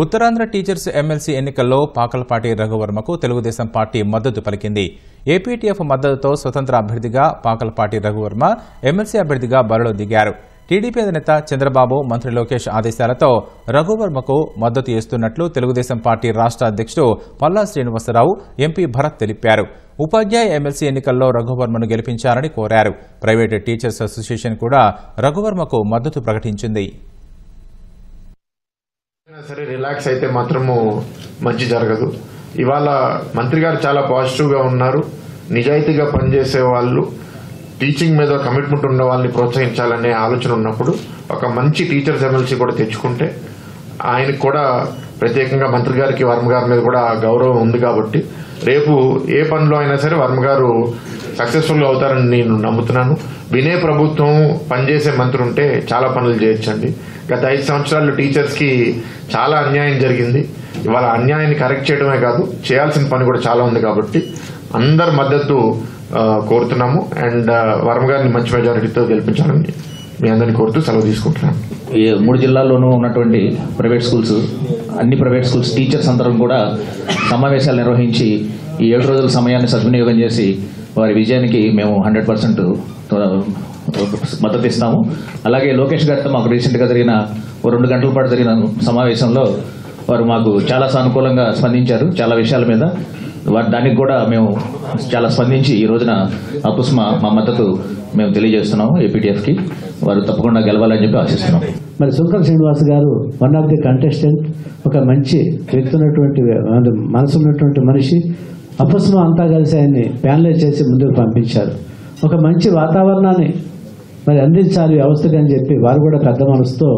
Uttarandhra teachers MLC ఎన్నికల్లో Pakalapati రఘువర్మకు Telugu Desam party మద్దతు పలికింది. ఏపీటీఎఫ్ మద్దతుతో స్వతంత్ర అభ్యర్థిగా పాకలపాటి రఘువర్మ ఎమ్మెల్సీ అభ్యర్థిగా బరిలో దిగారు. టీడీపీ అధినేత చంద్రబాబు, మంత్రి లోకేష్ ఆదేశాలతో రఘువర్మకు మద్దతు ఇస్తున్నట్లు తెలుగుదేశం పార్టీ రాష్ట్ర అధ్యక్షుడు పల్లా శ్రీనివాసరావు, ఎంపీ భరత్ తెలిపారు. ఉపాధ్యాయ ఎమ్మెల్సీ ఎన్నికల్లో రఘువర్మను గెలిపించారని కోరారు. ప్రైవేటు టీచర్స్ అసోసియేషన్ కూడా రఘువర్మకు మద్దతు ప్రకటించింది. సరే రిలాక్స్ అయితే మాత్రము మంచి జరగదు. ఇవాళ మంత్రి గారు చాలా పాజిటివ్ గా ఉన్నారు. నిజాయితీగా పనిచేసే వాళ్ళు, టీచింగ్ మీద కమిట్మెంట్ ఉన్న వాళ్ళని ప్రోత్సహించాలనే ఆలోచన ఉన్నప్పుడు ఒక మంచి టీచర్స్ ఎమ్మెల్సీ కూడా తెచ్చుకుంటే ఆయనకు కూడా ప్రత్యేకంగా మంత్రి గారికి వర్మ గారి మీద కూడా గౌరవం ఉంది. కాబట్టి రేపు ఏ పనిలో అయినా సరే వర్మ గారు సక్సెస్ఫుల్ గా అవుతారని నేను నమ్ముతున్నాను. వినే ప్రభుత్వం పనిచేసే మంత్రి ఉంటే చాలా పనులు చేయొచ్చండి. గత 5 సంవత్సరాల్లో టీచర్స్ కి చాలా అన్యాయం జరిగింది. ఇవాళ అన్యాయాన్ని కరెక్ట్ చేయడమే కాదు, చేయాల్సిన పని కూడా చాలా ఉంది. కాబట్టి అందరి మద్దతు కోరుతున్నాము. అండ్ వర్మ గారిని మంచి మెజారిటీతో గెలిపించాలని మీ అందరినీ కోరుతూ సెలవు తీసుకుంటున్నాను. 3 జిల్లాల్లోనూ ఉన్నటువంటి ప్రైవేట్ స్కూల్స్, అన్ని ప్రైవేట్ స్కూల్స్ టీచర్స్ అందరం కూడా సమావేశాలు నిర్వహించి ఈ 7 రోజుల సమయాన్ని సద్వినియోగం చేసి వారి విజయానికి మేము 100% మద్దతు ఇస్తాము. అలాగే లోకేష్ గారితో మాకు రీసెంట్గా జరిగిన 2 గంటల పాటు జరిగిన సమావేశంలో వారు మాకు చాలా సానుకూలంగా స్పందించారు. చాలా విషయాల మీద దానికి కూడా మేము చాలా స్పందించి ఈ రోజున అపుస్మ మా మద్దతు మేము తెలియజేస్తున్నాము. ఏపీటీఎఫ్కి వారు తప్పకుండా గెలవాలని చెప్పి ఆశిస్తున్నాం. మరి సుంకర శ్రీనివాస్ గారు వన్ ఆఫ్ ది కంటెస్టెంట్, ఒక మంచి వ్యక్తి ఉన్నటువంటి మనసు ఉన్నటువంటి మనిషి. అపుస్మ అంతా కలిసి ఆయన్ని ప్యానలైజ్ చేసి ముందుకు పంపించారు. ఒక మంచి వాతావరణాన్ని మరి అందించాలి వ్యవస్థకు అని చెప్పి వారు కూడా పెద్ద మనసుతో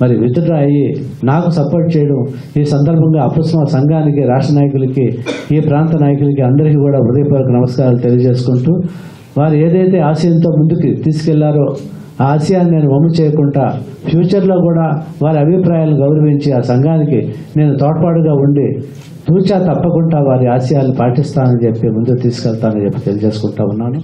మరి విత్డ్రా అయ్యి నాకు సపోర్ట్ చేయడం, ఈ సందర్భంగా అపుస్మ సంఘానికి, రాష్ట్ర నాయకులకి, ఈ ప్రాంత నాయకులకి అందరికీ కూడా హృదయపూర్వక నమస్కారాలు తెలియజేసుకుంటూ వారు ఏదైతే ఆశయంతో ముందుకు తీసుకెళ్లారో ఆ ఆశయాన్ని నేను వమ్ము చేయకుండా ఫ్యూచర్లో కూడా వారి అభిప్రాయాలను గౌరవించి ఆ సంఘానికి నేను తోడ్పాటుగా ఉండి తూచా తప్పకుండా వారి ఆశయాలను పాటిస్తానని చెప్పి ముందుకు తీసుకెళ్తానని చెప్పి తెలియజేసుకుంటా ఉన్నాను.